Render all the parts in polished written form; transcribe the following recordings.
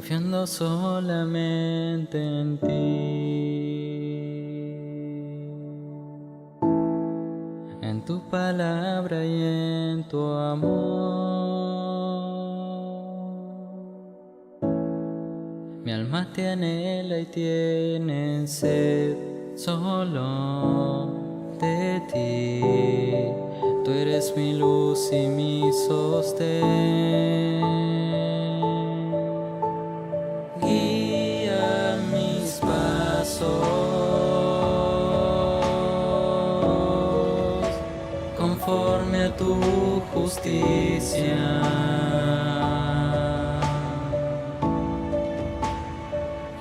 confiando solamente en ti, en tu palabra y en tu amor. Mi alma te anhela y tiene sed solo de ti. Tú eres mi luz y mi sostén. Guía mis pasos conforme a tu justicia.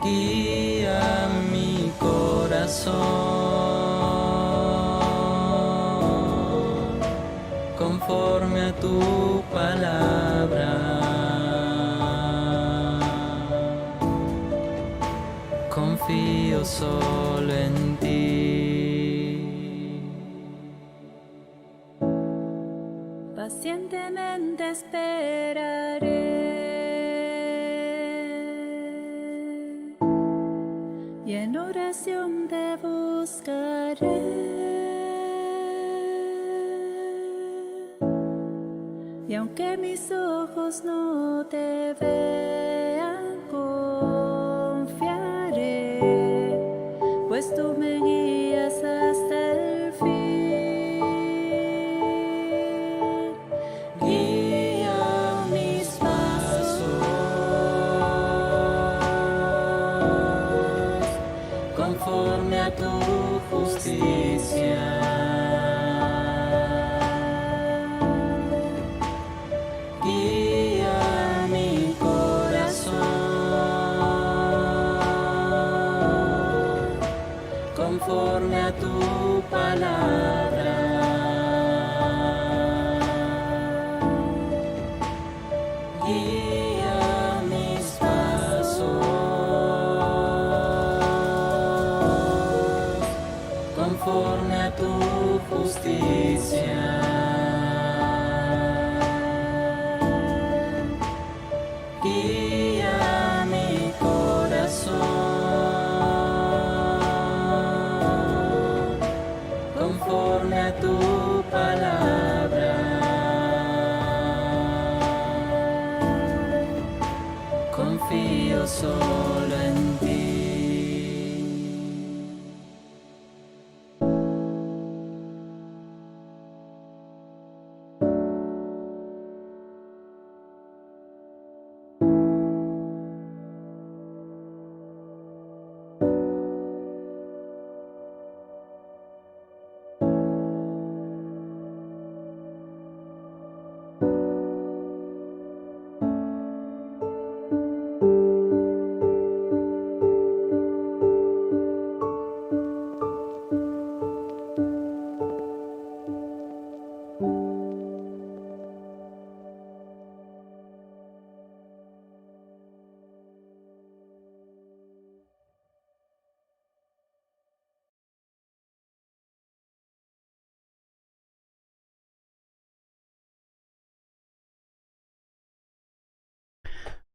Guía mi corazón conforme a tu palabra. Confío solo en ti. Pacientemente esperaré y en oración te buscaré. Y aunque mis ojos no te vean, confiaré, pues tú me guías hasta el fin. Guía mis pasos conforme a tu justicia. Guía mi corazón conforme a tu palabra. Guía mis pasos conforme a tu justicia. Guía mi corazón conforme a tu palabra. Confío solo en ti.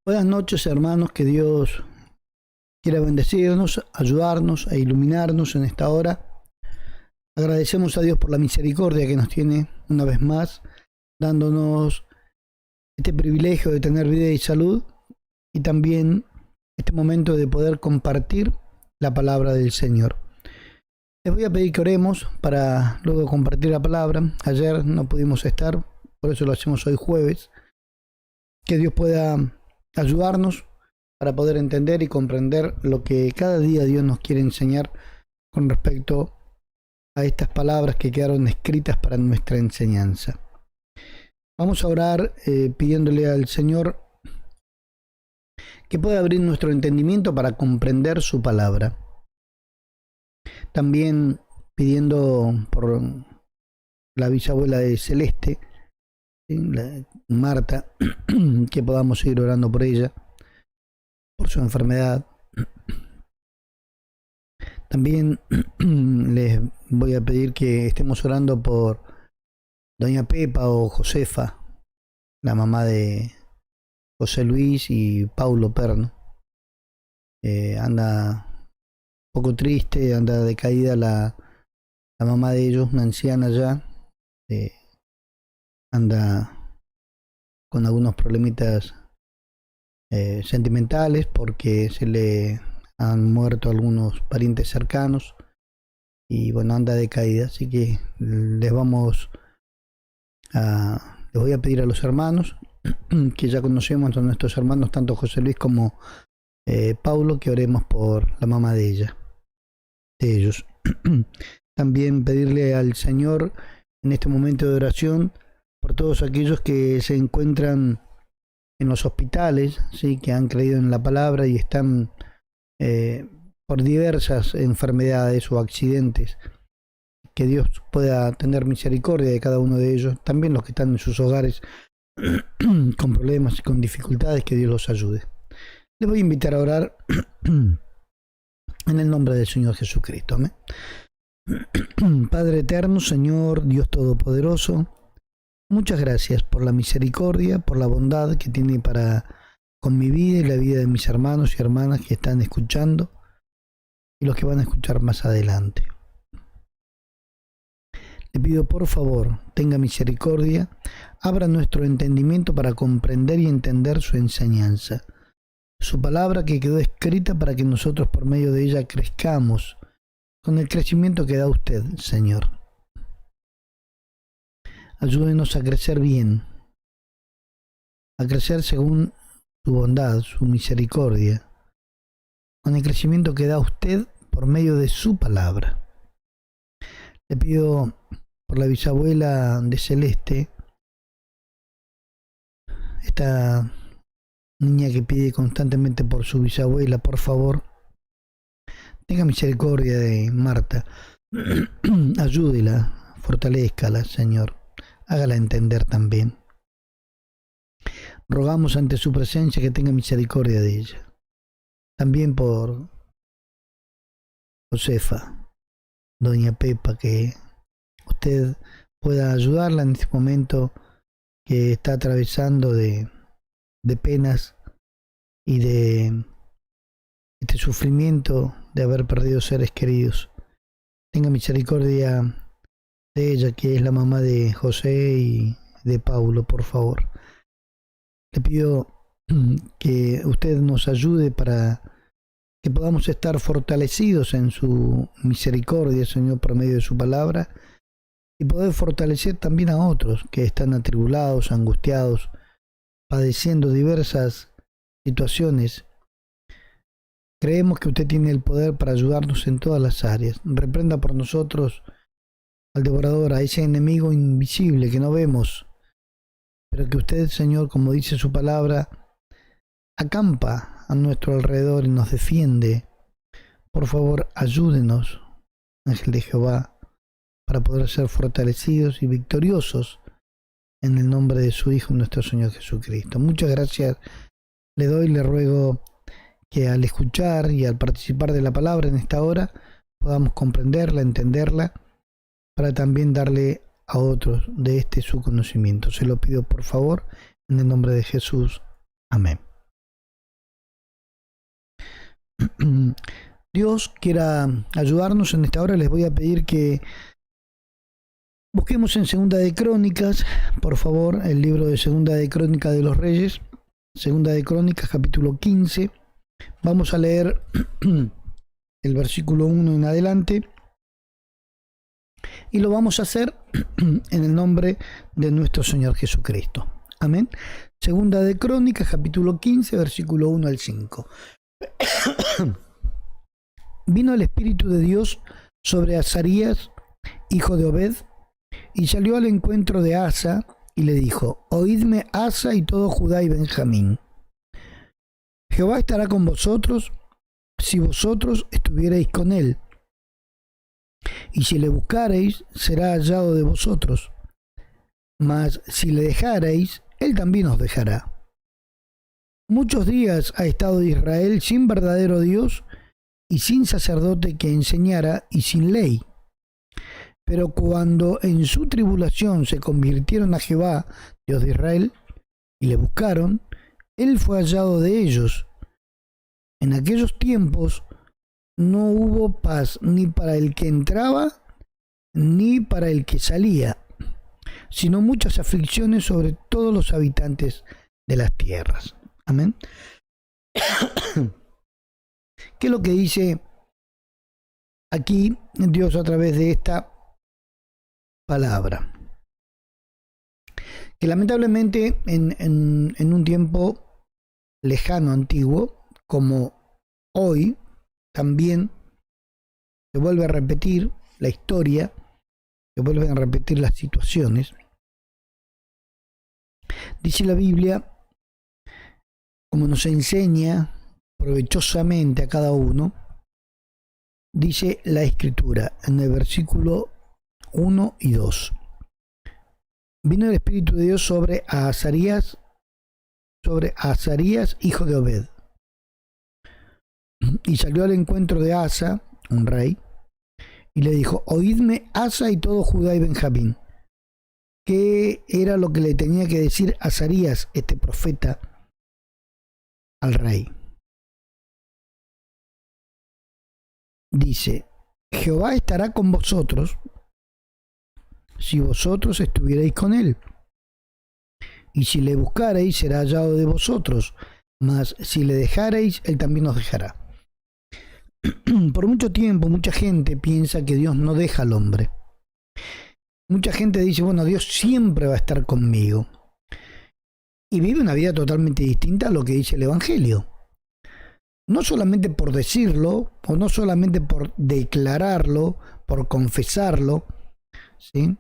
Buenas noches, hermanos, que Dios quiera bendecirnos, ayudarnos e iluminarnos en esta hora. Agradecemos a Dios por la misericordia que nos tiene una vez más, dándonos este privilegio de tener vida y salud y también este momento de poder compartir la palabra del Señor. Les voy a pedir que oremos para luego compartir la palabra. Ayer no pudimos estar, por eso lo hacemos hoy jueves. Que Dios pueda ayudarnos para poder entender y comprender lo que cada día Dios nos quiere enseñar con respecto a estas palabras que quedaron escritas para nuestra enseñanza. Vamos a orar pidiéndole al Señor que pueda abrir nuestro entendimiento para comprender su palabra. También pidiendo por la bisabuela de Celeste, Marta, que podamos seguir orando por ella, por su enfermedad. También les voy a pedir que estemos orando por doña Pepa o Josefa, la mamá de José Luis y Paulo Perno, anda un poco triste, anda decaída la mamá de ellos, una anciana ya, anda con algunos problemitas sentimentales porque se le han muerto algunos parientes cercanos y bueno, anda decaída, así que les voy a pedir a los hermanos que ya conocemos a nuestros hermanos, tanto José Luis como Paulo, que oremos por la mamá de ellos. También pedirle al Señor en este momento de oración por todos aquellos que se encuentran en los hospitales, ¿sí? Que han creído en la palabra y están por diversas enfermedades o accidentes. Que Dios pueda tener misericordia de cada uno de ellos, también los que están en sus hogares con problemas y con dificultades, que Dios los ayude. Les voy a invitar a orar en el nombre del Señor Jesucristo. Amén. Padre eterno, Señor Dios Todopoderoso, muchas gracias por la misericordia, por la bondad que tiene para con mi vida y la vida de mis hermanos y hermanas que están escuchando y los que van a escuchar más adelante. Le pido por favor, tenga misericordia, abra nuestro entendimiento para comprender y entender su enseñanza, su palabra que quedó escrita para que nosotros por medio de ella crezcamos con el crecimiento que da usted, Señor. Ayúdenos a crecer bien, a crecer según su bondad, su misericordia, con el crecimiento que da usted por medio de su palabra. Le pido por la bisabuela de Celeste, esta niña que pide constantemente por su bisabuela, por favor, tenga misericordia de Marta, ayúdela, fortalézcala, Señor, hágala entender también. Rogamos ante su presencia que tenga misericordia de ella. También por Josefa, doña Pepa, que usted pueda ayudarla en este momento que está atravesando de penas y de este sufrimiento de haber perdido seres queridos. Tenga misericordia de ella, que es la mamá de José y de Paulo, por favor. Le pido que usted nos ayude para que podamos estar fortalecidos en su misericordia, Señor, por medio de su palabra, y poder fortalecer también a otros que están atribulados, angustiados, padeciendo diversas situaciones. Creemos que usted tiene el poder para ayudarnos en todas las áreas. Reprenda por nosotros al devorador, a ese enemigo invisible que no vemos, pero que usted, Señor, como dice su palabra, acampa a nuestro alrededor y nos defiende. Por favor, ayúdenos, ángel de Jehová, para poder ser fortalecidos y victoriosos en el nombre de su Hijo, nuestro Señor Jesucristo. Muchas gracias le ruego que al escuchar y al participar de la palabra en esta hora podamos comprenderla, entenderla, para también darle a otros de este su conocimiento. Se lo pido por favor en el nombre de Jesús. Amén. Dios quiera ayudarnos en esta hora. Les voy a pedir que busquemos en Segunda de Crónicas, por favor, el libro de Segunda de Crónicas de los Reyes, Segunda de Crónicas, capítulo 15. Vamos a leer el versículo 1 en adelante y lo vamos a hacer en el nombre de nuestro Señor Jesucristo. Amén. Segunda de Crónicas, capítulo 15, versículo 1 al 5. Vino el Espíritu de Dios sobre Azarías, hijo de Obed, y salió al encuentro de Asa y le dijo: Oídme, Asa y todo Judá y Benjamín. Jehová estará con vosotros si vosotros estuviereis con él, y si le buscareis, será hallado de vosotros, mas si le dejareis, él también os dejará. Muchos días ha estado Israel sin verdadero Dios y sin sacerdote que enseñara y sin ley. Pero cuando en su tribulación se convirtieron a Jehová, Dios de Israel, y le buscaron, él fue hallado de ellos. En aquellos tiempos no hubo paz ni para el que entraba ni para el que salía, sino muchas aflicciones sobre todos los habitantes de las tierras. Amén. ¿Qué es lo que dice aquí Dios a través de esta palabra? Que lamentablemente en un tiempo lejano, antiguo, como hoy, también se vuelve a repetir la historia, se vuelven a repetir las situaciones. Dice la Biblia, como nos enseña provechosamente a cada uno, dice la Escritura en el versículo 1 y 2. Vino el Espíritu de Dios sobre Azarías, hijo de Obed, y salió al encuentro de Asa, un rey, y le dijo: oídme, Asa y todo Judá y Benjamín. ¿Qué era lo que le tenía que decir Azarías, este profeta, al rey? Dice: Jehová estará con vosotros si vosotros estuvierais con él, y si le buscareis será hallado de vosotros, mas si le dejareis, él también os dejará. Por mucho tiempo mucha gente piensa que Dios no deja al hombre. Mucha gente dice: bueno, Dios siempre va a estar conmigo, y vive una vida totalmente distinta a lo que dice el Evangelio. No solamente por decirlo, o no solamente por declararlo, por confesarlo, ¿sí?,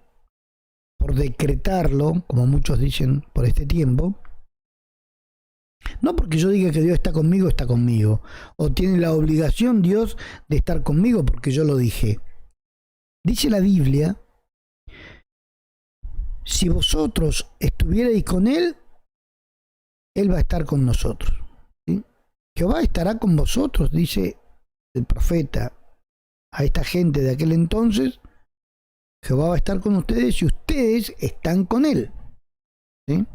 por decretarlo, como muchos dicen por este tiempo. No porque yo diga que Dios está conmigo, o tiene la obligación Dios de estar conmigo porque yo lo dije. Dice la Biblia: si vosotros estuvierais con él, él va a estar con nosotros, ¿sí? Jehová estará con vosotros, dice el profeta a esta gente de aquel entonces. Jehová va a estar con ustedes y ustedes están con él, ¿sí?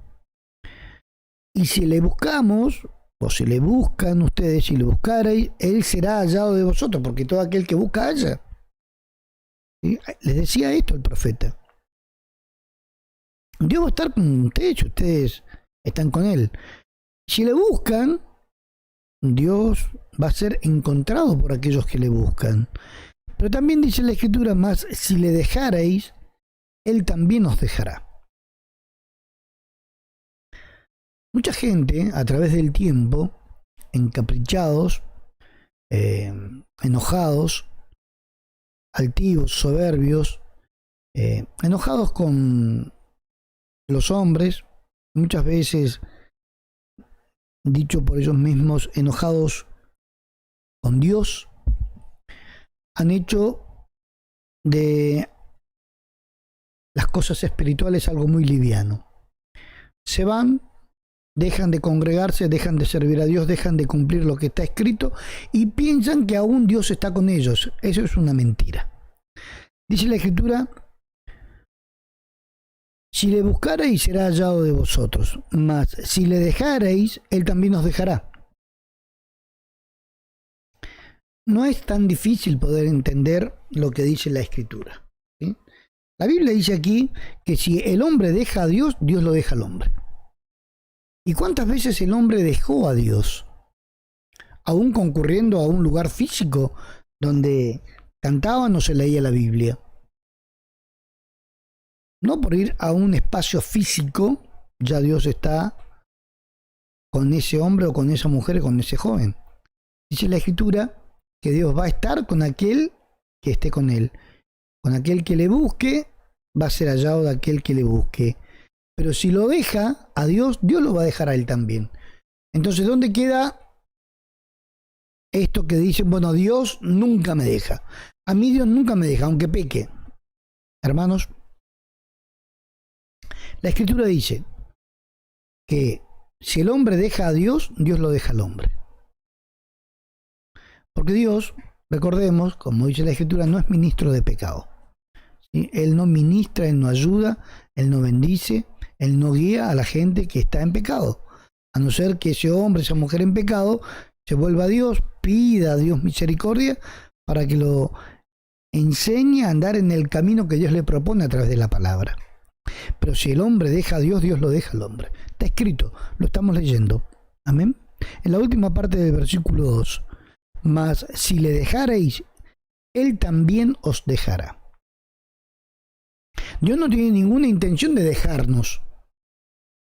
Y si le buscamos, o si le buscan ustedes, si le buscareis, él será hallado de vosotros, porque todo aquel que busca halla, ¿sí? Les decía esto el profeta. Dios va a estar con ustedes y ustedes están con él. Si le buscan, Dios va a ser encontrado por aquellos que le buscan. Pero también dice la Escritura: más si le dejareis, él también os dejará. Mucha gente, a través del tiempo, encaprichados, enojados, altivos, soberbios, enojados con los hombres, muchas veces, dicho por ellos mismos, enojados con Dios, han hecho de las cosas espirituales algo muy liviano. Se van, dejan de congregarse, dejan de servir a Dios, dejan de cumplir lo que está escrito y piensan que aún Dios está con ellos. Eso es una mentira. Dice la Escritura: si le buscareis será hallado de vosotros, mas si le dejareis, él también os dejará. No es tan difícil poder entender lo que dice la Escritura, ¿sí? La Biblia dice aquí que si el hombre deja a Dios, Dios lo deja al hombre. ¿Y cuántas veces el hombre dejó a Dios? Aún concurriendo a un lugar físico donde cantaban o se leía la Biblia. No por ir a un espacio físico, ya Dios está con ese hombre o con esa mujer, con ese joven. Dice la Escritura que Dios va a estar con aquel que esté con él. Con aquel que le busque, va a ser hallado de aquel que le busque. Pero si lo deja a Dios, Dios lo va a dejar a él también. Entonces, ¿dónde queda esto que dicen: bueno, Dios nunca me deja? A mí Dios nunca me deja, aunque peque. Hermanos, la Escritura dice que si el hombre deja a Dios, Dios lo deja al hombre. Porque Dios, recordemos, como dice la Escritura, no es ministro de pecado, ¿sí? Él no ministra, Él no ayuda, Él no bendice, Él no guía a la gente que está en pecado. A no ser que ese hombre, esa mujer en pecado, se vuelva a Dios, pida a Dios misericordia para que lo enseñe a andar en el camino que Dios le propone a través de la palabra. Pero si el hombre deja a Dios, Dios lo deja al hombre. Está escrito, lo estamos leyendo. Amén. En la última parte del versículo 2. Mas si le dejareis, Él también os dejará. Dios no tiene ninguna intención de dejarnos,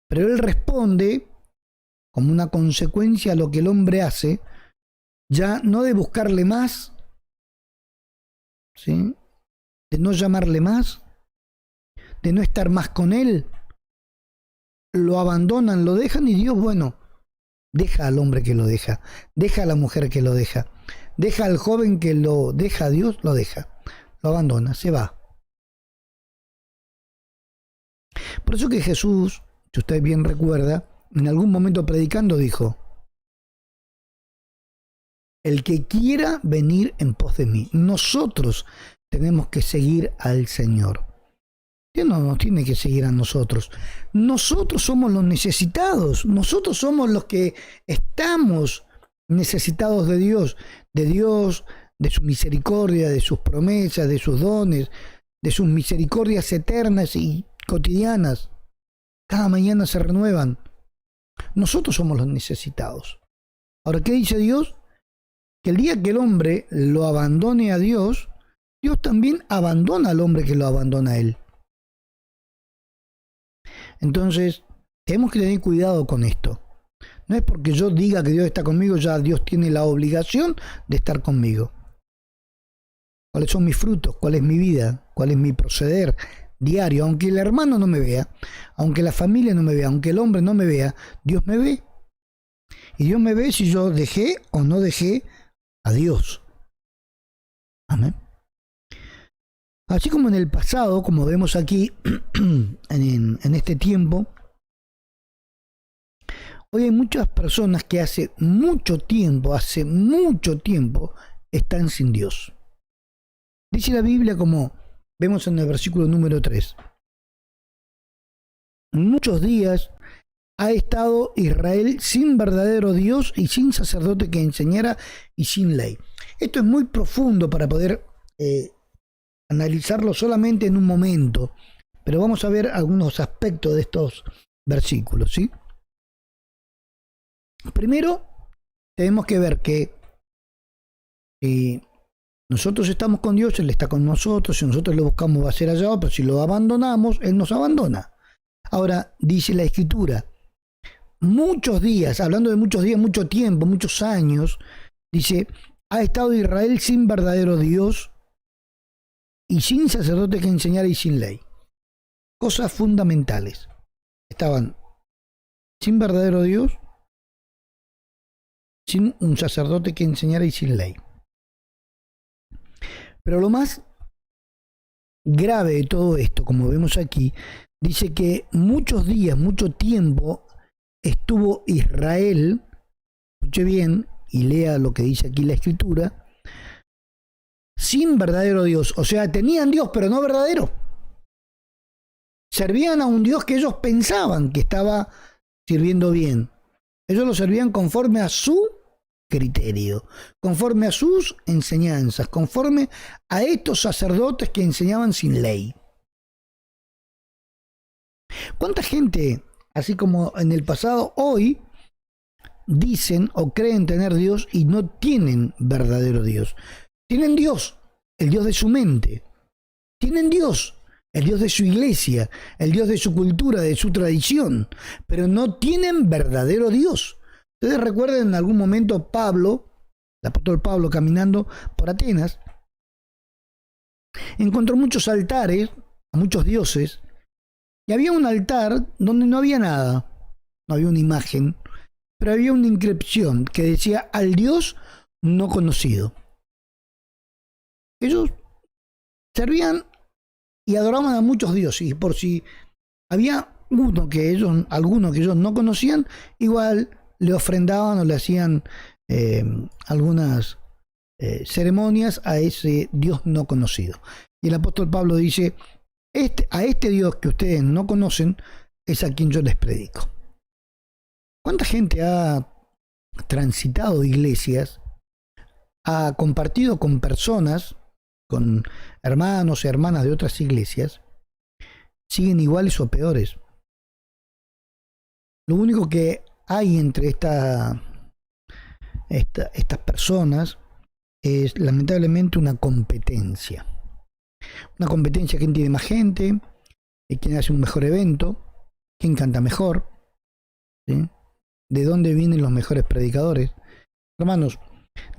pero Él responde como una consecuencia a lo que el hombre hace, ya no de buscarle más, ¿sí?, de no llamarle más, de no estar más con Él. Lo abandonan, lo dejan y Dios, bueno, deja al hombre que lo deja a la mujer que lo deja al joven que lo deja a Dios, lo deja, lo abandona, se va. Por eso que Jesús, si usted bien recuerda, en algún momento predicando dijo: el que quiera venir en pos de mí. Nosotros tenemos que seguir al Señor. Dios no nos tiene que seguir a nosotros. Nosotros somos los necesitados. Nosotros somos los que estamos necesitados de Dios, de su misericordia, de sus promesas, de sus dones, de sus misericordias eternas y cotidianas. Cada mañana se renuevan. Nosotros somos los necesitados. Ahora, ¿qué dice Dios? Que el día que el hombre lo abandone a Dios, Dios también abandona al hombre que lo abandona a Él. Entonces, tenemos que tener cuidado con esto. No es porque yo diga que Dios está conmigo, ya Dios tiene la obligación de estar conmigo. ¿Cuáles son mis frutos? ¿Cuál es mi vida? ¿Cuál es mi proceder diario? Aunque el hermano no me vea, aunque la familia no me vea, aunque el hombre no me vea, Dios me ve. Y Dios me ve si yo dejé o no dejé a Dios. Amén. Así como en el pasado, como vemos aquí en este tiempo, hoy hay muchas personas que hace mucho tiempo, están sin Dios. Dice la Biblia, como vemos en el versículo número 3. Muchos días ha estado Israel sin verdadero Dios y sin sacerdote que enseñara y sin ley. Esto es muy profundo para poder analizarlo solamente en un momento, pero vamos a ver algunos aspectos de estos versículos, ¿sí? Primero, tenemos que ver que nosotros estamos con Dios, Él está con nosotros. Si nosotros lo buscamos, va a ser allá, pero si lo abandonamos, Él nos abandona. Ahora, dice la Escritura, muchos días, hablando de muchos días, mucho tiempo, muchos años, dice, ha estado Israel sin verdadero Dios y sin sacerdote que enseñara y sin ley. Cosas fundamentales. Estaban sin verdadero Dios, sin un sacerdote que enseñara y sin ley. Pero lo más grave de todo esto, como vemos aquí, dice que muchos días, mucho tiempo estuvo Israel, escuche bien y lea lo que dice aquí la Escritura, sin verdadero Dios. O sea, tenían Dios, pero no verdadero. Servían a un Dios que ellos pensaban que estaba sirviendo bien. Ellos lo servían conforme a su criterio, conforme a sus enseñanzas, conforme a estos sacerdotes que enseñaban sin ley. ¿Cuánta gente, así como en el pasado, hoy dicen o creen tener Dios y no tienen verdadero Dios? Tienen Dios, el Dios de su mente. Tienen Dios, el Dios de su iglesia, el Dios de su cultura, de su tradición, pero no tienen verdadero Dios. Ustedes recuerdan en algún momento Pablo, el apóstol Pablo, caminando por Atenas, encontró muchos altares a muchos dioses, y había un altar donde no había nada, no había una imagen, pero había una inscripción que decía al Dios no conocido. Ellos servían y adoraban a muchos dioses, y por si había alguno que ellos no conocían, igual le ofrendaban o le hacían algunas ceremonias a ese Dios no conocido. Y el apóstol Pablo dice, a este Dios que ustedes no conocen es a quien yo les predico. ¿Cuánta gente ha transitado iglesias, ha compartido con personas, con hermanos y hermanas de otras iglesias, siguen iguales o peores. Lo único que hay entre estas personas es lamentablemente una competencia. Una competencia, quién tiene más gente, quién hace un mejor evento, quién canta mejor, ¿sí? De dónde vienen los mejores predicadores. Hermanos,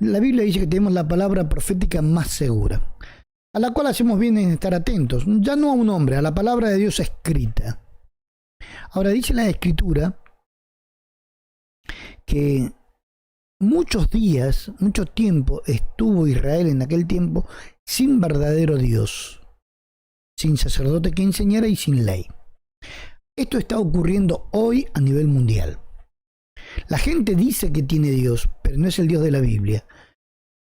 la Biblia dice que tenemos la palabra profética más segura, a la cual hacemos bien en estar atentos, ya no a un hombre, a la palabra de Dios escrita. Ahora dice la Escritura que muchos días, mucho tiempo estuvo Israel en aquel tiempo sin verdadero Dios, sin sacerdote que enseñara y sin ley. Esto está ocurriendo hoy a nivel mundial. La gente dice que tiene Dios, pero no es el Dios de la Biblia.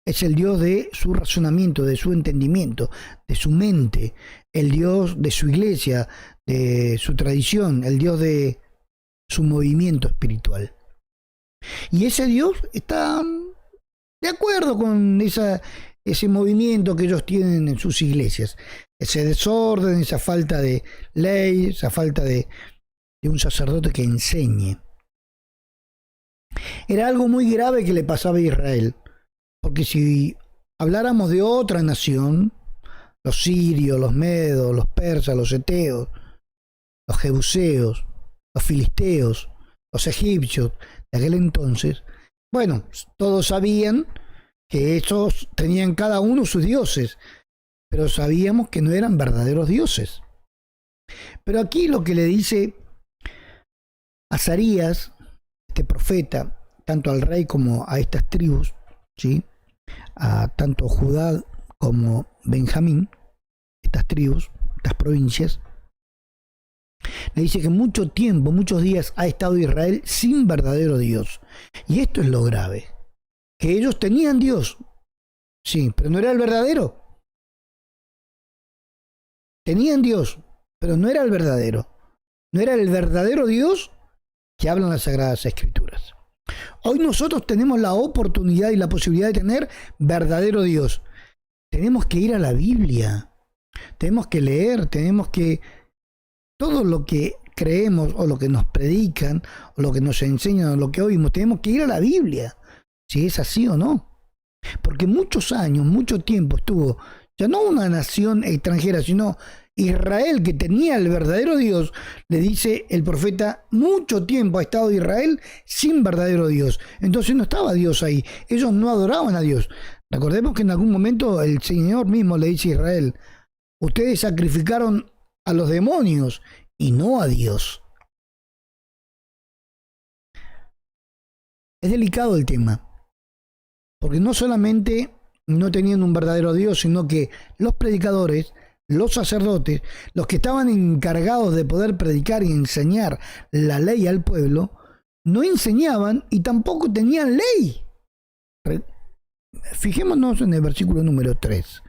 Es el Dios de su razonamiento, de su entendimiento, de su mente, el Dios de su iglesia, de su tradición, el Dios de su movimiento espiritual. Y ese Dios está de acuerdo con ese movimiento que ellos tienen en sus iglesias. Ese desorden, esa falta de ley, esa falta de un sacerdote que enseñe. Era algo muy grave que le pasaba a Israel. Porque si habláramos de otra nación, los sirios, los medos, los persas, los eteos, los jebuseos, los filisteos, los egipcios de aquel entonces, bueno, todos sabían que esos tenían cada uno sus dioses, pero sabíamos que no eran verdaderos dioses. Pero aquí lo que le dice Azarías, este profeta, tanto al rey como a estas tribus, ¿sí? A tanto Judá como Benjamín, estas tribus, estas provincias, le dice que mucho tiempo, muchos días ha estado Israel sin verdadero Dios. Y esto es lo grave, que ellos tenían Dios, sí, pero no era el verdadero. Tenían Dios, pero no era el verdadero. No era el verdadero Dios que hablan las Sagradas Escrituras. Hoy nosotros tenemos la oportunidad y la posibilidad de tener verdadero Dios. Tenemos que ir a la Biblia, tenemos que leer, tenemos que... Todo lo que creemos o lo que nos predican o lo que nos enseñan o lo que oímos, tenemos que ir a la Biblia, si es así o no. Porque muchos años, mucho tiempo estuvo, ya no una nación extranjera, sino Israel, que tenía el verdadero Dios. Le dice el profeta, mucho tiempo ha estado Israel sin verdadero Dios. Entonces no estaba Dios ahí, ellos no adoraban a Dios. Recordemos que en algún momento el Señor mismo le dice a Israel, ustedes sacrificaron a los demonios y no a Dios. Es delicado el tema, porque no solamente no tenían un verdadero Dios, sino que los predicadores, los sacerdotes, los que estaban encargados de poder predicar y enseñar la ley al pueblo, no enseñaban y tampoco tenían ley. Fijémonos en el versículo número 3.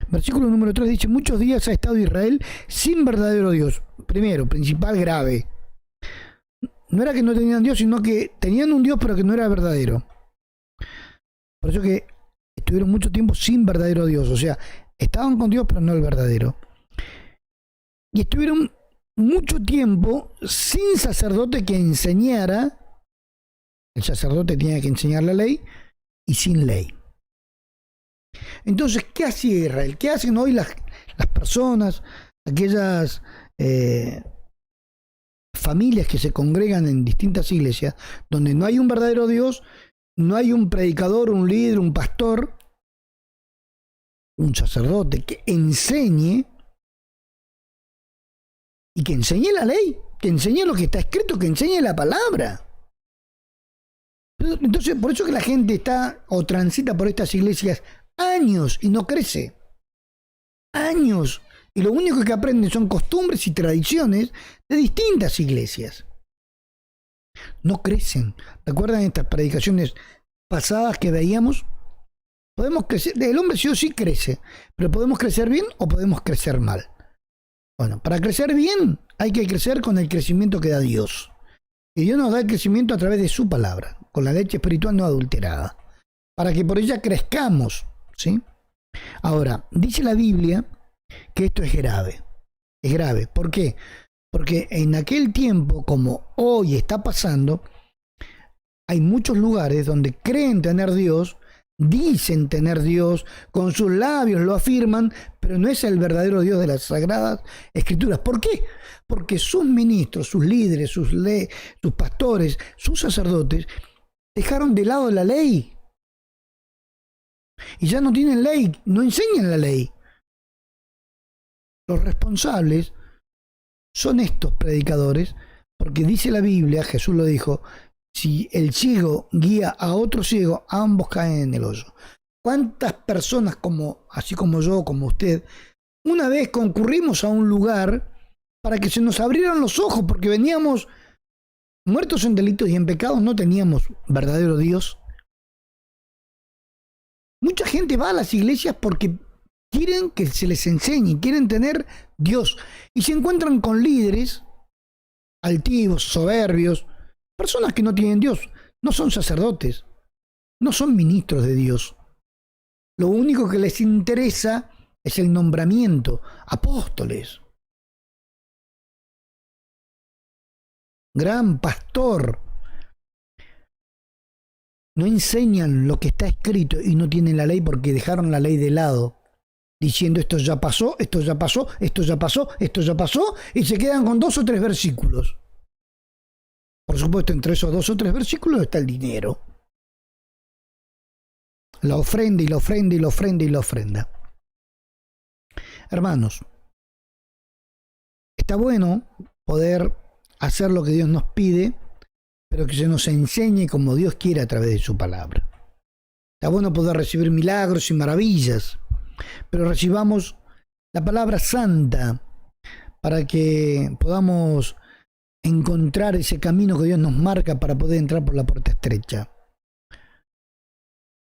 Versículo número 3 dice, muchos días ha estado Israel sin verdadero Dios. Primero, principal, grave. No era que no tenían Dios, sino que tenían un Dios, pero que no era verdadero. Por eso que estuvieron mucho tiempo sin verdadero Dios. O sea, estaban con Dios, pero no el verdadero. Y estuvieron mucho tiempo sin sacerdote que enseñara. El sacerdote tenía que enseñar la ley, y sin ley. Entonces, ¿qué hacía Israel? ¿Qué hacen hoy las personas, aquellas familias que se congregan en distintas iglesias, donde no hay un verdadero Dios, no hay un predicador, un líder, un pastor, un sacerdote que enseñe y que enseñe la ley, que enseñe lo que está escrito, que enseñe la palabra? Entonces, por eso que la gente está o transita por estas iglesias años y no crece. Años. Y lo único que aprenden son costumbres y tradiciones de distintas iglesias. No crecen. ¿Recuerdan estas predicaciones pasadas que veíamos? Podemos crecer. El hombre sí o sí crece. Pero ¿podemos crecer bien o podemos crecer mal? Bueno, para crecer bien hay que crecer con el crecimiento que da Dios. Y Dios nos da el crecimiento a través de su palabra. con la leche espiritual no adulterada, para que por ella crezcamos, ¿sí? Ahora, dice la Biblia que esto es grave. Es grave. ¿Por qué? Porque en aquel tiempo, como hoy está pasando, hay muchos lugares donde creen tener Dios, dicen tener Dios, con sus labios lo afirman, pero no es el verdadero Dios de las Sagradas Escrituras. ¿Por qué? Porque sus ministros, sus líderes, sus pastores, sus sacerdotes, dejaron de lado la ley. Y ya no tienen ley, no enseñan la ley. Los responsables son estos predicadores, porque dice la Biblia, Jesús lo dijo, si el ciego guía a otro ciego, ambos caen en el hoyo. ¿Cuántas personas, así como yo, como usted, una vez concurrimos a un lugar para que se nos abrieran los ojos, porque veníamos muertos en delitos y en pecados, no teníamos verdadero Dios? Mucha gente va a las iglesias porque quieren que se les enseñe, quieren tener Dios, y se encuentran con líderes altivos, soberbios, personas que no tienen Dios, no son sacerdotes, no son ministros de Dios. Lo único que les interesa es el nombramiento, apóstoles, gran pastor. No enseñan lo que está escrito y no tienen la ley porque dejaron la ley de lado, diciendo esto ya pasó, esto ya pasó, esto ya pasó, esto ya pasó, y se quedan con 2 o 3 versículos. Por supuesto, entre esos 2 o 3 versículos está el dinero. La ofrenda y la ofrenda y la ofrenda y la ofrenda. Hermanos, está bueno poder hacer lo que Dios nos pide, pero que se nos enseñe como Dios quiere a través de su palabra. Está bueno poder recibir milagros y maravillas, pero recibamos la palabra santa para que podamos encontrar ese camino que Dios nos marca para poder entrar por la puerta estrecha.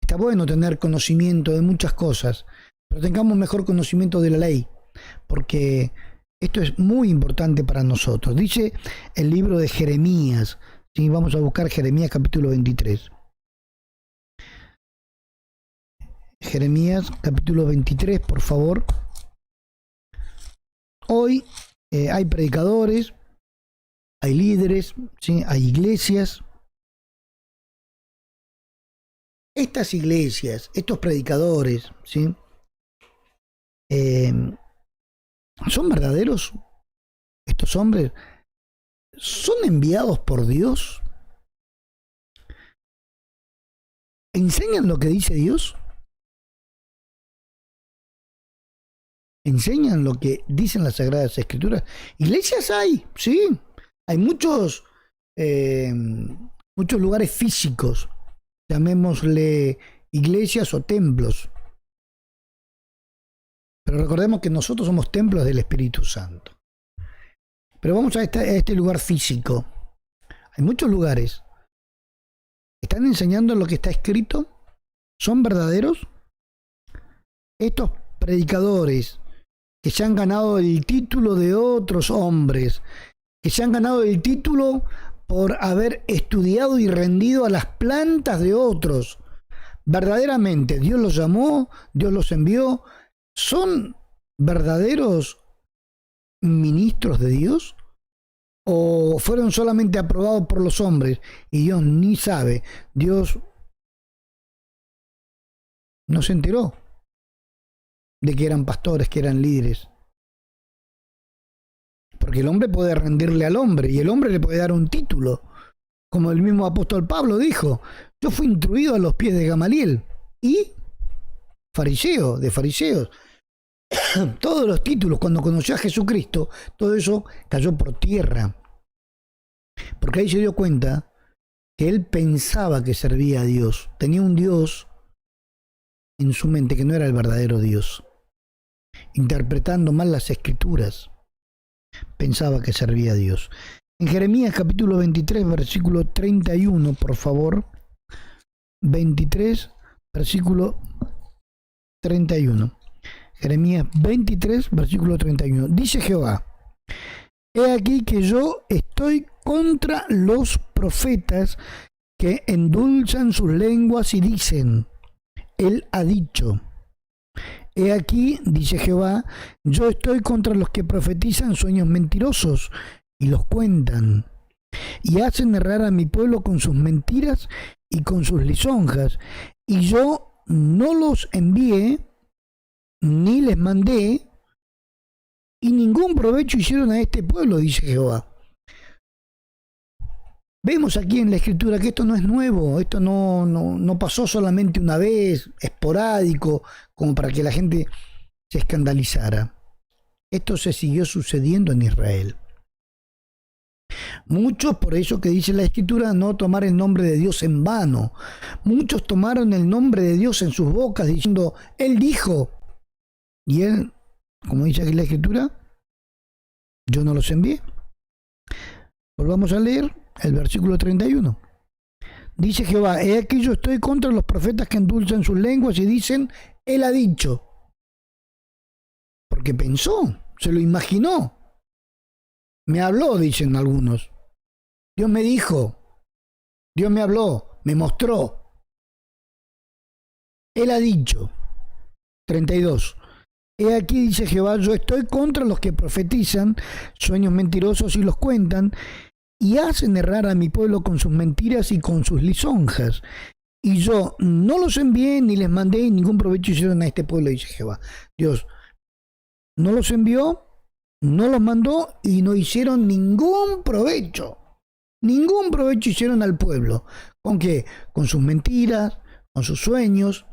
Está bueno tener conocimiento de muchas cosas, pero tengamos mejor conocimiento de la ley, porque esto es muy importante para nosotros. Dice el libro de Jeremías, ¿sí? Vamos a buscar Jeremías capítulo 23. Jeremías capítulo 23, por favor. Hoy hay predicadores, hay líderes, ¿sí? Hay iglesias. Estas iglesias, estos predicadores, ¿sí? ¿Son verdaderos estos hombres? ¿Son enviados por Dios? ¿Enseñan lo que dice Dios? ¿Enseñan lo que dicen las Sagradas Escrituras? Iglesias hay, sí. Hay muchos lugares físicos, llamémosle iglesias o templos. Pero recordemos que nosotros somos templos del Espíritu Santo. Pero vamos a este lugar físico. Hay muchos lugares. ¿Están enseñando lo que está escrito? ¿Son verdaderos? Estos predicadores que se han ganado el título de otros hombres, que se han ganado el título por haber estudiado y rendido a las plantas de otros. Verdaderamente, Dios los llamó, Dios los envió. ¿Son verdaderos ministros de Dios? ¿O fueron solamente aprobados por los hombres y Dios ni sabe? Dios no se enteró de que eran pastores, que eran líderes. Porque el hombre puede rendirle al hombre y el hombre le puede dar un título. Como el mismo apóstol Pablo dijo, yo fui instruido a los pies de Gamaliel y fariseo, de fariseos. Todos los títulos, cuando conoció a Jesucristo, todo eso cayó por tierra. Porque ahí se dio cuenta que él pensaba que servía a Dios. Tenía un Dios en su mente que no era el verdadero Dios. Interpretando mal las Escrituras, pensaba que servía a Dios. En Jeremías capítulo 23, versículo 31, por favor. 23, versículo 31. Jeremías 23, versículo 31. Dice Jehová: He aquí que yo estoy contra los profetas que endulzan sus lenguas y dicen, Él ha dicho. He aquí, dice Jehová, yo estoy contra los que profetizan sueños mentirosos y los cuentan, y hacen errar a mi pueblo con sus mentiras y con sus lisonjas, y yo no los envié, ni les mandé, y ningún provecho hicieron a este pueblo, dice Jehová. Vemos aquí en la Escritura que esto no es nuevo, esto no pasó solamente una vez, esporádico, como para que la gente se escandalizara. Esto se siguió sucediendo en Israel. Muchos, por eso que dice la Escritura, no tomar el nombre de Dios en vano. Muchos tomaron el nombre de Dios en sus bocas diciendo, Él dijo. Y Él, como dice aquí la Escritura, yo no los envié. Volvamos a leer el versículo 31. Dice Jehová, he aquí yo estoy contra los profetas que endulzan sus lenguas y dicen, Él ha dicho. Porque pensó, se lo imaginó. Me habló, dicen algunos. Dios me dijo, Dios me habló, me mostró. Él ha dicho. 32. He aquí, dice Jehová, yo estoy contra los que profetizan sueños mentirosos y los cuentan, y hacen errar a mi pueblo con sus mentiras y con sus lisonjas. Y yo no los envié ni les mandé, y ningún provecho hicieron a este pueblo, dice Jehová. Dios no los envió, no los mandó y no hicieron ningún provecho. Ningún provecho hicieron al pueblo. ¿Con qué? Con sus mentiras, con sus sueños,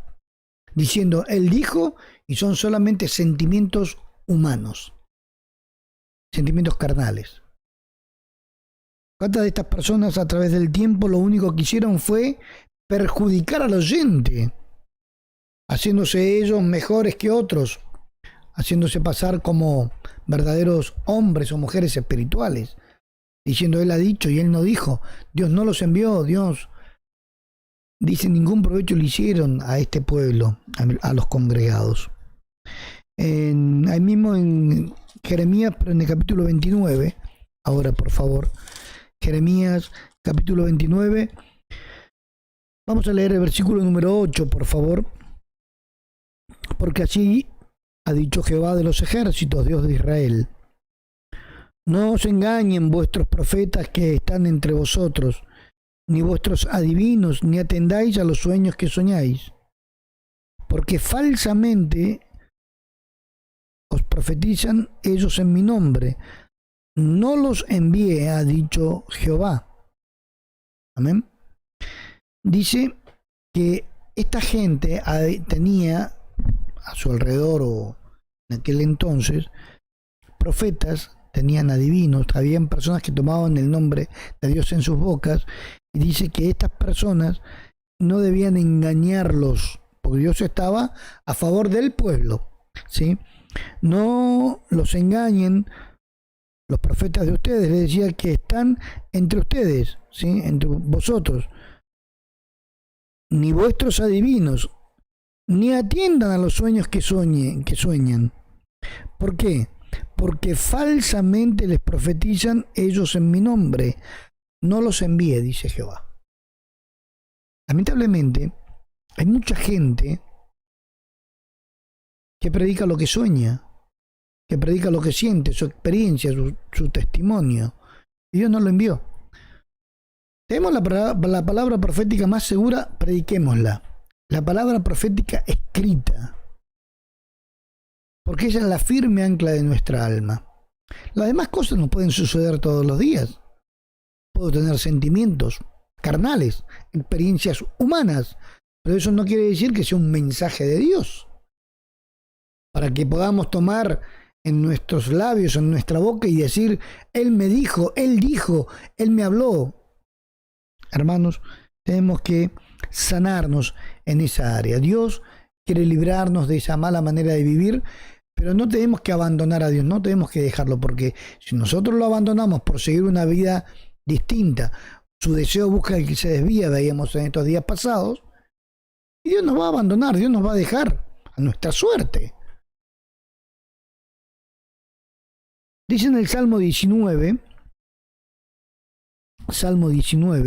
diciendo, Él dijo, y son solamente sentimientos humanos, sentimientos carnales. ¿Cuántas de estas personas a través del tiempo lo único que hicieron fue perjudicar al oyente, haciéndose ellos mejores que otros, haciéndose pasar como verdaderos hombres o mujeres espirituales, diciendo Él ha dicho y Él no dijo, Dios no los envió, Dios dice ningún provecho le hicieron a este pueblo, a los congregados. Ahí mismo en Jeremías, pero en el capítulo 29, ahora por favor, Jeremías capítulo 29, vamos a leer el versículo número 8, por favor, porque así ha dicho Jehová de los ejércitos, Dios de Israel. No os engañen vuestros profetas que están entre vosotros, ni vuestros adivinos, ni atendáis a los sueños que soñáis, porque falsamente os profetizan ellos en mi nombre. No los envié, ha dicho Jehová. Amén. Dice que esta gente tenía a su alrededor, o en aquel entonces, profetas, tenían adivinos, habían personas que tomaban el nombre de Dios en sus bocas, y dice que estas personas no debían engañarlos, porque Dios estaba a favor del pueblo, ¿sí? No los engañen los profetas de ustedes, les decía que están entre ustedes, ¿sí? Entre vosotros, ni vuestros adivinos, ni atiendan a los sueños que sueñan. ¿Por qué? Porque falsamente les profetizan ellos en mi nombre. No los envíe, dice Jehová. Lamentablemente, hay mucha gente que predica lo que sueña, que predica lo que siente, su experiencia, su testimonio. Y Dios no lo envió. Tenemos la palabra profética más segura, prediquémosla. La palabra profética escrita. Porque ella es la firme ancla de nuestra alma. Las demás cosas no pueden suceder todos los días. Puedo tener sentimientos carnales, experiencias humanas, pero eso no quiere decir que sea un mensaje de Dios. Para que podamos tomar en nuestros labios, en nuestra boca y decir, Él me dijo, Él dijo, Él me habló. Hermanos, tenemos que sanarnos en esa área. Dios quiere librarnos de esa mala manera de vivir, pero no tenemos que abandonar a Dios, no tenemos que dejarlo, porque si nosotros lo abandonamos por seguir una vida distinta, su deseo busca el que se desvía, veíamos en estos días pasados, y Dios nos va a abandonar, Dios nos va a dejar a nuestra suerte. Dice en el Salmo 19,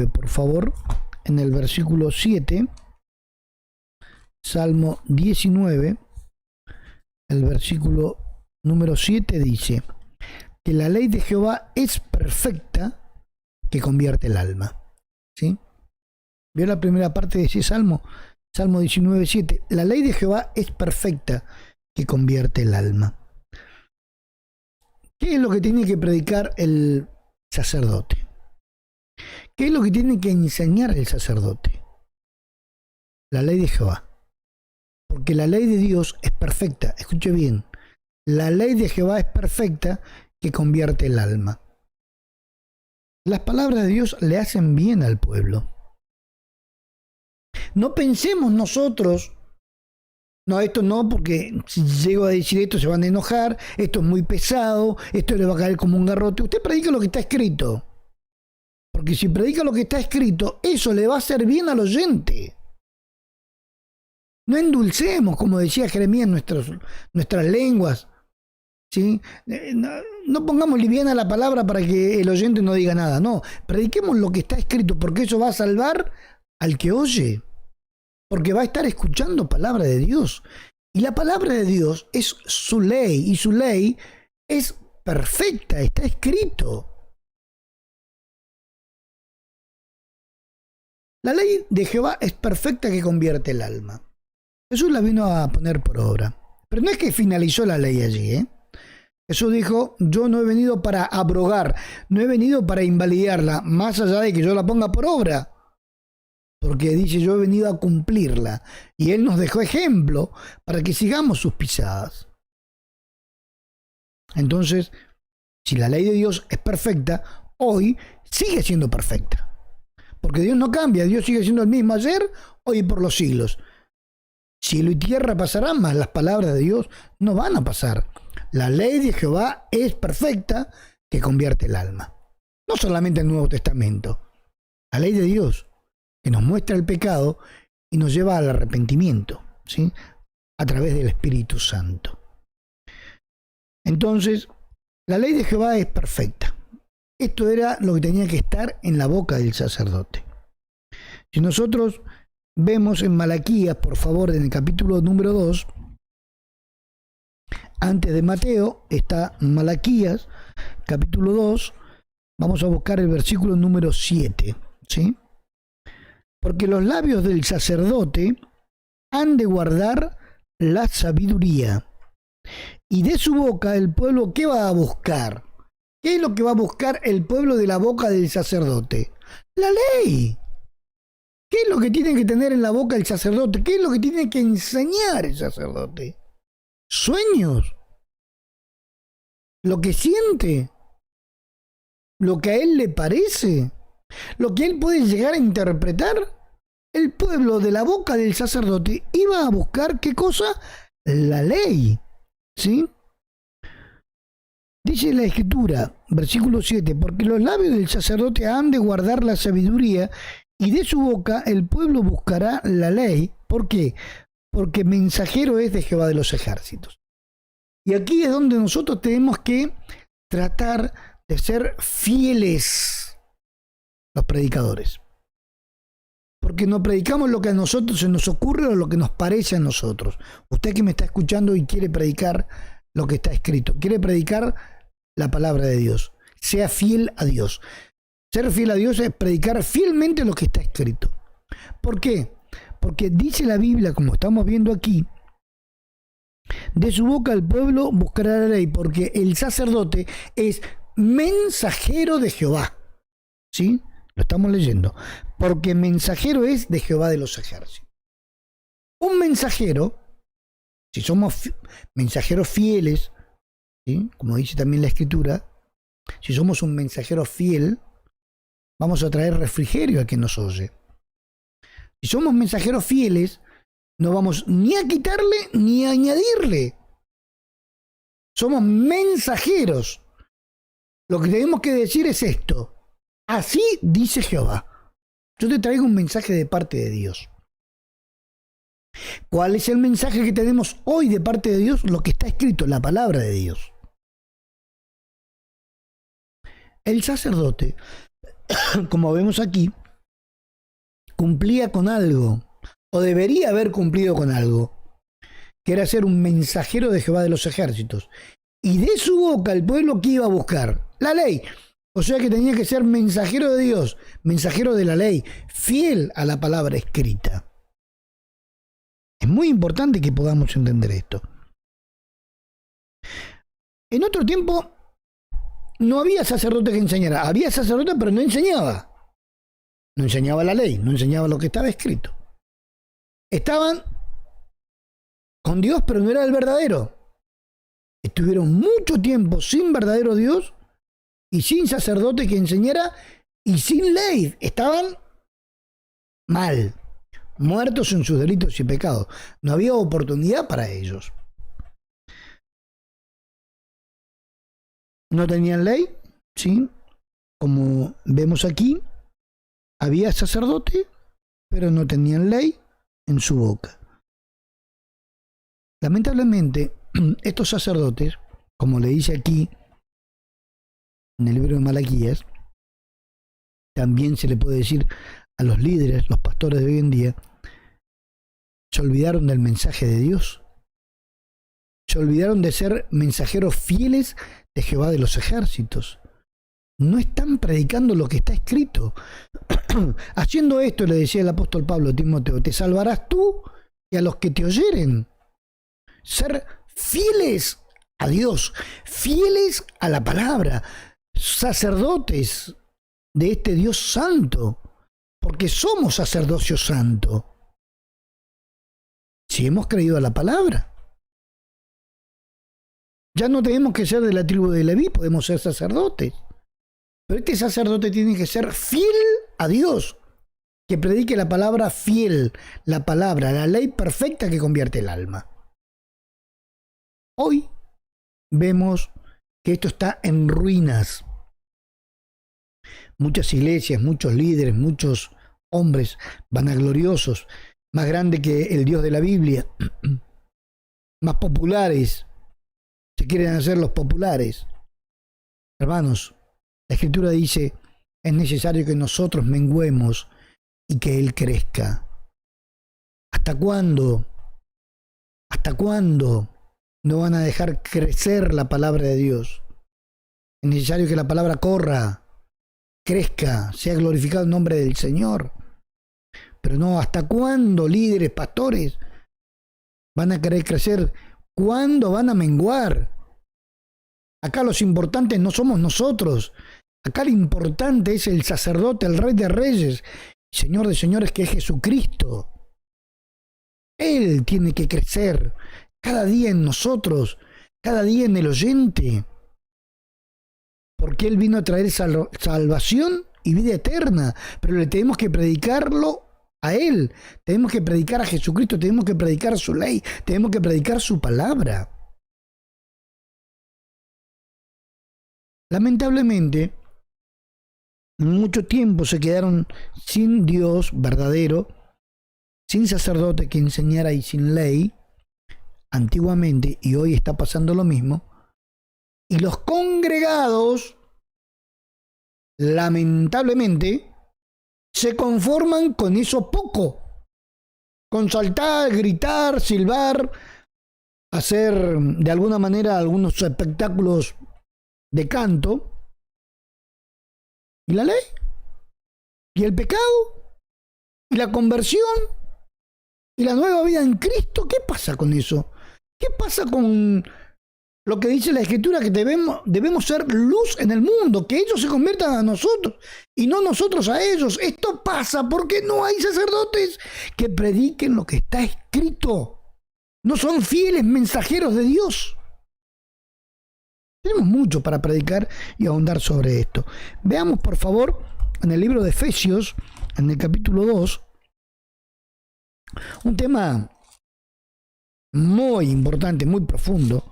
por favor, en el versículo 7, Salmo 19, el versículo número 7 dice que la ley de Jehová es perfecta que convierte el alma. ¿Sí? ¿Vio la primera parte de ese salmo? Salmo 19, 7. La ley de Jehová es perfecta que convierte el alma. ¿Qué es lo que tiene que predicar el sacerdote? ¿Qué es lo que tiene que enseñar el sacerdote? La ley de Jehová. Porque la ley de Dios es perfecta. Escuche bien. La ley de Jehová es perfecta que convierte el alma. Las palabras de Dios le hacen bien al pueblo. No pensemos nosotros, no, esto no, porque si llego a decir esto se van a enojar, esto es muy pesado, esto le va a caer como un garrote. Usted predica lo que está escrito. Porque si predica lo que está escrito, eso le va a hacer bien al oyente. No endulcemos, como decía Jeremías, nuestras lenguas. ¿Sí? No pongamos liviana la palabra para que el oyente no diga nada. No, prediquemos lo que está escrito, porque eso va a salvar al que oye. Porque va a estar escuchando palabra de Dios. Y la palabra de Dios es su ley. Y su ley es perfecta, está escrito. La ley de Jehová es perfecta que convierte el alma. Jesús la vino a poner por obra. Pero no es que finalizó la ley allí, ¿eh? Jesús dijo, yo no he venido para abrogar, no he venido para invalidarla, más allá de que yo la ponga por obra. Porque dice, yo he venido a cumplirla. Y Él nos dejó ejemplo para que sigamos sus pisadas. Entonces, si la ley de Dios es perfecta, hoy sigue siendo perfecta. Porque Dios no cambia, Dios sigue siendo el mismo ayer, hoy y por los siglos. Cielo y tierra pasarán, mas las palabras de Dios no van a pasar. La ley de Jehová es perfecta que convierte el alma. No solamente el Nuevo Testamento. La ley de Dios que nos muestra el pecado y nos lleva al arrepentimiento, ¿sí? A través del Espíritu Santo. Entonces, la ley de Jehová es perfecta. Esto era lo que tenía que estar en la boca del sacerdote. Si nosotros vemos en Malaquías, por favor, en el capítulo número 2, antes de Mateo, está Malaquías, capítulo 2, vamos a buscar el versículo número 7, ¿sí? Porque los labios del sacerdote han de guardar la sabiduría, y de su boca el pueblo, ¿qué va a buscar? ¿Qué es lo que va a buscar el pueblo de la boca del sacerdote? La ley. ¿Qué es lo que tiene que tener en la boca el sacerdote? ¿Qué es lo que tiene que enseñar el sacerdote? Sueños. Lo que siente. Lo que a él le parece. Lo que él puede llegar a interpretar. El pueblo de la boca del sacerdote iba a buscar, ¿qué cosa? La ley. ¿Sí? Dice la Escritura, versículo 7, porque los labios del sacerdote han de guardar la sabiduría, y de su boca el pueblo buscará la ley. ¿Por qué? Porque mensajero es de Jehová de los ejércitos. Y aquí es donde nosotros tenemos que tratar de ser fieles, los predicadores. Porque no predicamos lo que a nosotros se nos ocurre o lo que nos parece a nosotros. Usted que me está escuchando y quiere predicar lo que está escrito, quiere predicar la palabra de Dios, sea fiel a Dios. Ser fiel a Dios es predicar fielmente lo que está escrito. ¿Por qué? Porque dice la Biblia, como estamos viendo aquí, de su boca el pueblo buscará la ley, porque el sacerdote es mensajero de Jehová. ¿Sí? Lo estamos leyendo. Porque mensajero es de Jehová de los ejércitos. Un mensajero, si somos mensajeros fieles, ¿sí? Como dice también la Escritura, si somos un mensajero fiel, vamos a traer refrigerio a quien nos oye. Si somos mensajeros fieles, no vamos ni a quitarle ni a añadirle. Somos mensajeros. Lo que tenemos que decir es esto. Así dice Jehová. Yo te traigo un mensaje de parte de Dios. ¿Cuál es el mensaje que tenemos hoy de parte de Dios? Lo que está escrito, la palabra de Dios. El sacerdote, como vemos aquí, cumplía con algo, o debería haber cumplido con algo, que era ser un mensajero de Jehová de los ejércitos. Y de su boca el pueblo, ¿qué iba a buscar? La ley. O sea que tenía que ser mensajero de Dios, mensajero de la ley, fiel a la palabra escrita. Es muy importante que podamos entender esto. En otro tiempo no había sacerdote que enseñara. Había sacerdote, pero no enseñaba. No enseñaba la ley, no enseñaba lo que estaba escrito. Estaban con Dios, pero no era el verdadero. Estuvieron mucho tiempo sin verdadero Dios y sin sacerdote que enseñara y sin ley. Estaban mal, muertos en sus delitos y pecados. No había oportunidad para ellos. No tenían ley, ¿sí? Como vemos aquí, había sacerdote, pero no tenían ley en su boca. Lamentablemente, estos sacerdotes, como le dice aquí en el libro de Malaquías, también se le puede decir a los líderes, los pastores de hoy en día, se olvidaron del mensaje de Dios. Se olvidaron de ser mensajeros fieles de Jehová de los ejércitos. No están predicando lo que está escrito. Haciendo esto, le decía el apóstol Pablo a Timoteo, te salvarás tú y a los que te oyeren. Ser fieles a Dios, fieles a la palabra, sacerdotes de este Dios santo, porque somos sacerdocio santo. Si hemos creído a la palabra. Ya no tenemos que ser de la tribu de Leví, podemos ser sacerdotes. Pero este sacerdote tiene que ser fiel a Dios, que predique la palabra fiel, la palabra, la ley perfecta que convierte el alma. Hoy vemos que esto está en ruinas. Muchas iglesias, muchos líderes, muchos hombres vanagloriosos, más grandes que el Dios de la Biblia, más populares, se quieren hacer los populares. Hermanos, la Escritura dice, es necesario que nosotros menguemos y que Él crezca. ¿Hasta cuándo? ¿Hasta cuándo no van a dejar crecer la palabra de Dios? Es necesario que la palabra corra, crezca, sea glorificado el nombre del Señor. Pero no, ¿hasta cuándo líderes, pastores van a querer crecer? ¿Cuándo van a menguar? Acá los importantes no somos nosotros. Acá lo importante es el sacerdote, el Rey de Reyes, Señor de Señores, que es Jesucristo. Él tiene que crecer cada día en nosotros, cada día en el oyente. Porque Él vino a traer salvación y vida eterna. Pero le tenemos que predicarlo a Él. Tenemos que predicar a Jesucristo, tenemos que predicar su ley, tenemos que predicar su palabra. Lamentablemente, mucho tiempo se quedaron sin Dios verdadero, sin sacerdote que enseñara y sin ley, antiguamente, y hoy está pasando lo mismo. Y los congregados, lamentablemente, se conforman con eso poco, con saltar, gritar, silbar, hacer de alguna manera algunos espectáculos de canto. ¿Y la ley? ¿Y el pecado? ¿Y la conversión? ¿Y la nueva vida en Cristo? ¿Qué pasa con eso? ¿Qué pasa con lo que dice la Escritura, que debemos ser luz en el mundo, que ellos se conviertan a nosotros y no nosotros a ellos? Esto pasa porque no hay sacerdotes que prediquen lo que está escrito. No son fieles mensajeros de Dios. Tenemos mucho para predicar y ahondar sobre esto. Veamos, por favor, en el libro de Efesios, en el capítulo 2, un tema muy importante, muy profundo,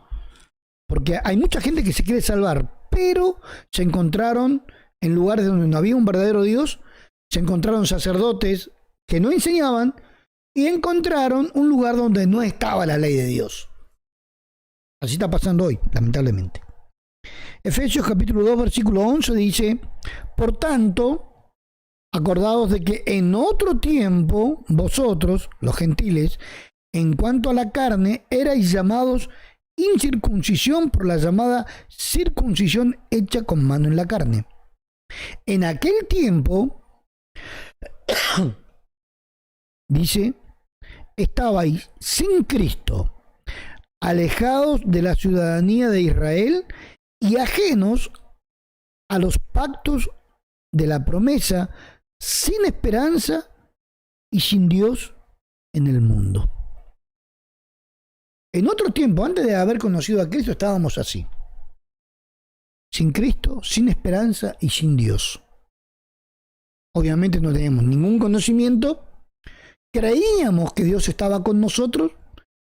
porque hay mucha gente que se quiere salvar, pero se encontraron en lugares donde no había un verdadero Dios, se encontraron sacerdotes que no enseñaban y encontraron un lugar donde no estaba la ley de Dios. Así está pasando hoy, lamentablemente. Efesios capítulo 2, versículo 11 dice, por tanto, Acordaos de que en otro tiempo, vosotros, los gentiles, en cuanto a la carne, erais llamados incircuncisión por la llamada circuncisión hecha con mano en la carne. En aquel tiempo, dice, estabais sin Cristo, alejados de la ciudadanía de Israel y ajenos a los pactos de la promesa, sin esperanza y sin Dios en el mundo. En otro tiempo, antes de haber conocido a Cristo, estábamos así. Sin Cristo, sin esperanza y sin Dios. Obviamente no teníamos ningún conocimiento. Creíamos que Dios estaba con nosotros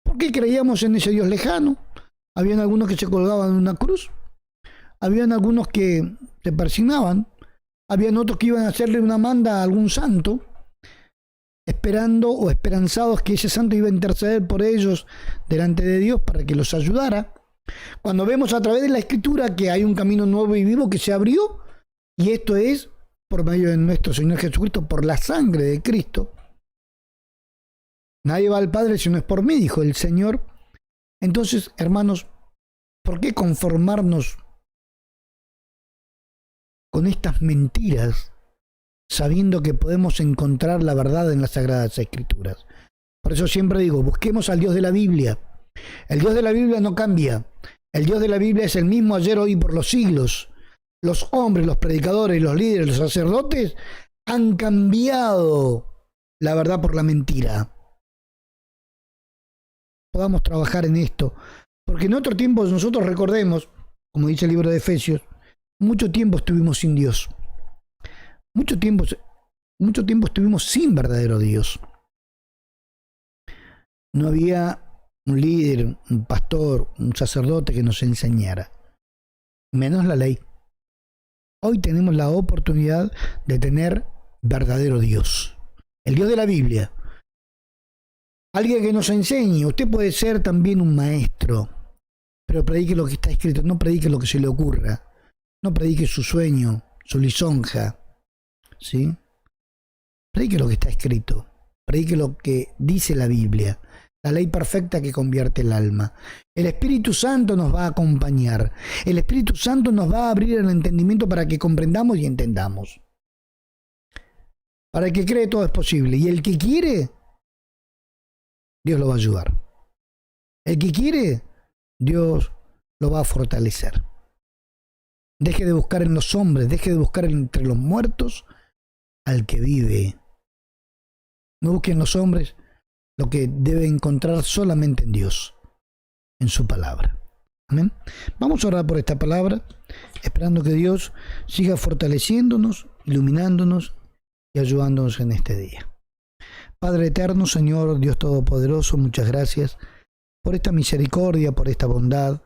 porque creíamos en ese Dios lejano. Habían algunos que se colgaban en una cruz. Habían algunos que se persignaban. Habían otros que iban a hacerle una manda a algún santo, esperando o esperanzados que ese santo iba a interceder por ellos delante de Dios para que los ayudara. Cuando vemos a través de la Escritura que hay un camino nuevo y vivo que se abrió, y esto es por medio de nuestro Señor Jesucristo, por la sangre de Cristo. Nadie va al Padre si no es por mí, dijo el Señor. Entonces, hermanos, ¿por qué conformarnos con estas mentiras, sabiendo que podemos encontrar la verdad en las Sagradas Escrituras? Por eso siempre digo, busquemos al Dios de la Biblia. El Dios de la Biblia no cambia. El Dios de la Biblia es el mismo ayer, hoy y por los siglos. Los hombres, los predicadores, los líderes, los sacerdotes han cambiado la verdad por la mentira. Podamos trabajar en esto, porque en otro tiempo nosotros recordemos, como dice el libro de Efesios, mucho tiempo estuvimos sin Dios. Mucho tiempo estuvimos sin verdadero Dios. No había un líder, un pastor, un sacerdote que nos enseñara, menos la ley. Hoy tenemos la oportunidad de tener verdadero Dios, el Dios de la Biblia. Alguien que nos enseñe. Usted puede ser también un maestro, pero predique lo que está escrito, no predique lo que se le ocurra. No predique su sueño, su lisonja, ¿sí? Predique lo que está escrito, predique lo que dice la Biblia, la ley perfecta que convierte el alma. El Espíritu Santo nos va a acompañar, el Espíritu Santo nos va a abrir el entendimiento para que comprendamos y entendamos. Para el que cree todo es posible, y el que quiere, Dios lo va a ayudar. El que quiere, Dios lo va a fortalecer. Deje de buscar en los hombres, deje de buscar entre los muertos al que vive. No busque en los hombres lo que debe encontrar solamente en Dios, en su palabra. Amén. Vamos a orar por esta palabra, esperando que Dios siga fortaleciéndonos, iluminándonos y ayudándonos en este día. Padre eterno, Señor, Dios Todopoderoso, muchas gracias por esta misericordia, por esta bondad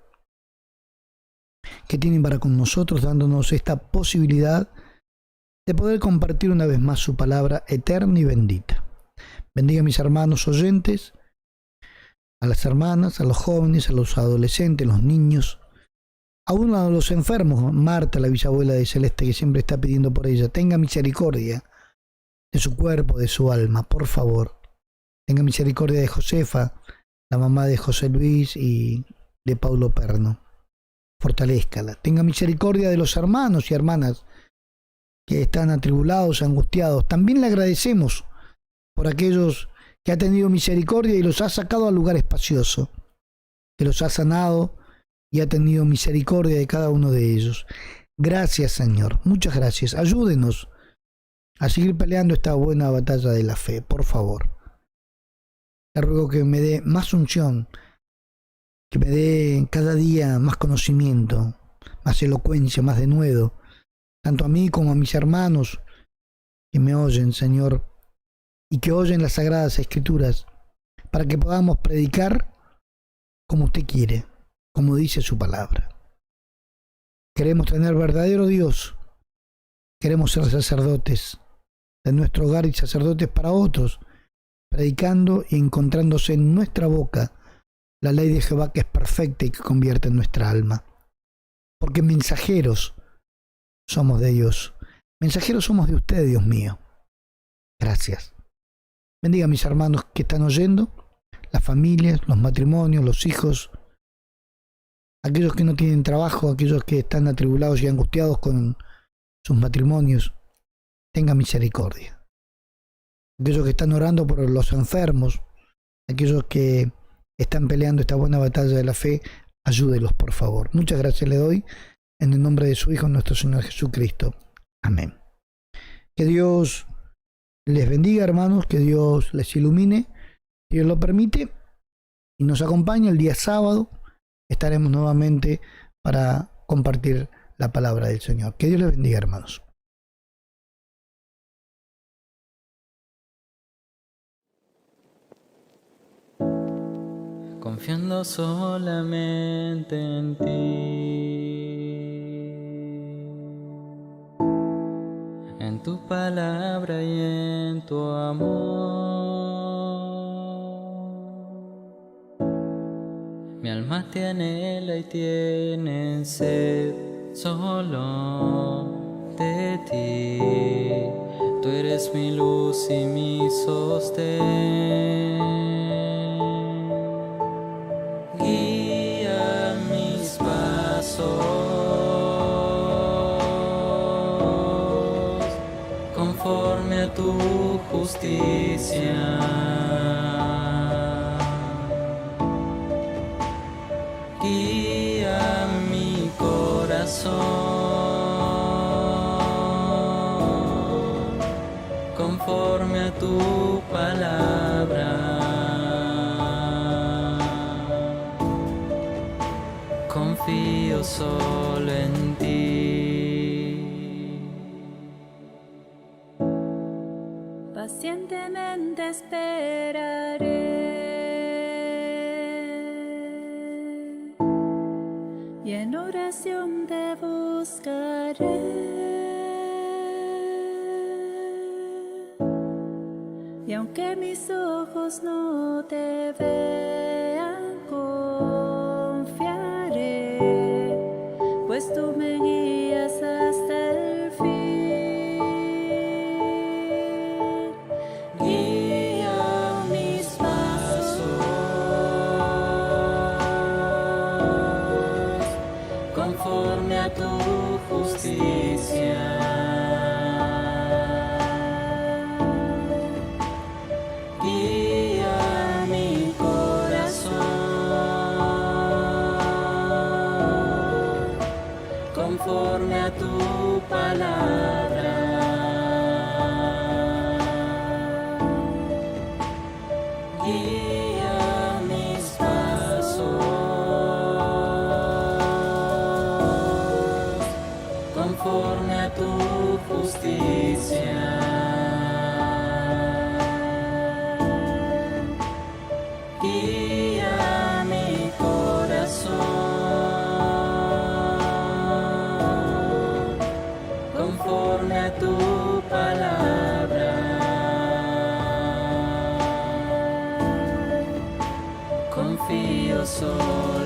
que tienen para con nosotros, dándonos esta posibilidad de poder compartir una vez más su palabra eterna y bendita. Bendiga a mis hermanos oyentes, a las hermanas, a los jóvenes, a los adolescentes, a los niños, aún a los enfermos. Marta, la bisabuela de Celeste, que siempre está pidiendo por ella, tenga misericordia de su cuerpo, de su alma, por favor. Tenga misericordia de Josefa, la mamá de José Luis y de Paulo Perno. Fortalézcala. Tenga misericordia de los hermanos y hermanas que están atribulados, angustiados. También le agradecemos por aquellos que ha tenido misericordia y los ha sacado al lugar espacioso, que los ha sanado y ha tenido misericordia de cada uno de ellos. Gracias, Señor. Muchas gracias. Ayúdenos a seguir peleando esta buena batalla de la fe, por favor. Te ruego que me dé más unción, que me dé cada día más conocimiento, más elocuencia, más denuedo, tanto a mí como a mis hermanos que me oyen, Señor, y que oyen las Sagradas Escrituras, para que podamos predicar como usted quiere, como dice su palabra. Queremos tener verdadero Dios, queremos ser sacerdotes de nuestro hogar y sacerdotes para otros, predicando y encontrándose en nuestra boca la ley de Jehová, que es perfecta y que convierte en nuestra alma. Porque mensajeros somos de Dios. Mensajeros somos de usted, Dios mío. Gracias. Bendiga a mis hermanos que están oyendo, las familias, los matrimonios, los hijos, aquellos que no tienen trabajo, aquellos que están atribulados y angustiados con sus matrimonios. Tenga misericordia. Aquellos que están orando por los enfermos, aquellos que están peleando esta buena batalla de la fe, ayúdelos, por favor. Muchas gracias le doy en el nombre de su Hijo, nuestro Señor Jesucristo. Amén. Que Dios les bendiga, hermanos, que Dios les ilumine, si Dios lo permite, y nos acompaña el día sábado. Estaremos nuevamente para compartir la palabra del Señor. Que Dios les bendiga, hermanos. Confiando solamente en ti, en tu palabra y en tu amor. Mi alma te anhela y tiene sed solo de ti. Tú eres mi luz y mi sostén. Guía mis pasos conforme a tu justicia. Guía mi corazón conforme a tu palabra. Confío solo en ti. Pacientemente esperaré y en oración te buscaré. Y aunque mis ojos no te vean, confiaré, pues tú me guías hasta el fin. Guía mis pasos conforme a tu justicia. Guía mi corazón conforme a tu palabra. Guía mis pasos conforme a tu justicia. Guía mi corazón conforme a tu palabra. Confío solo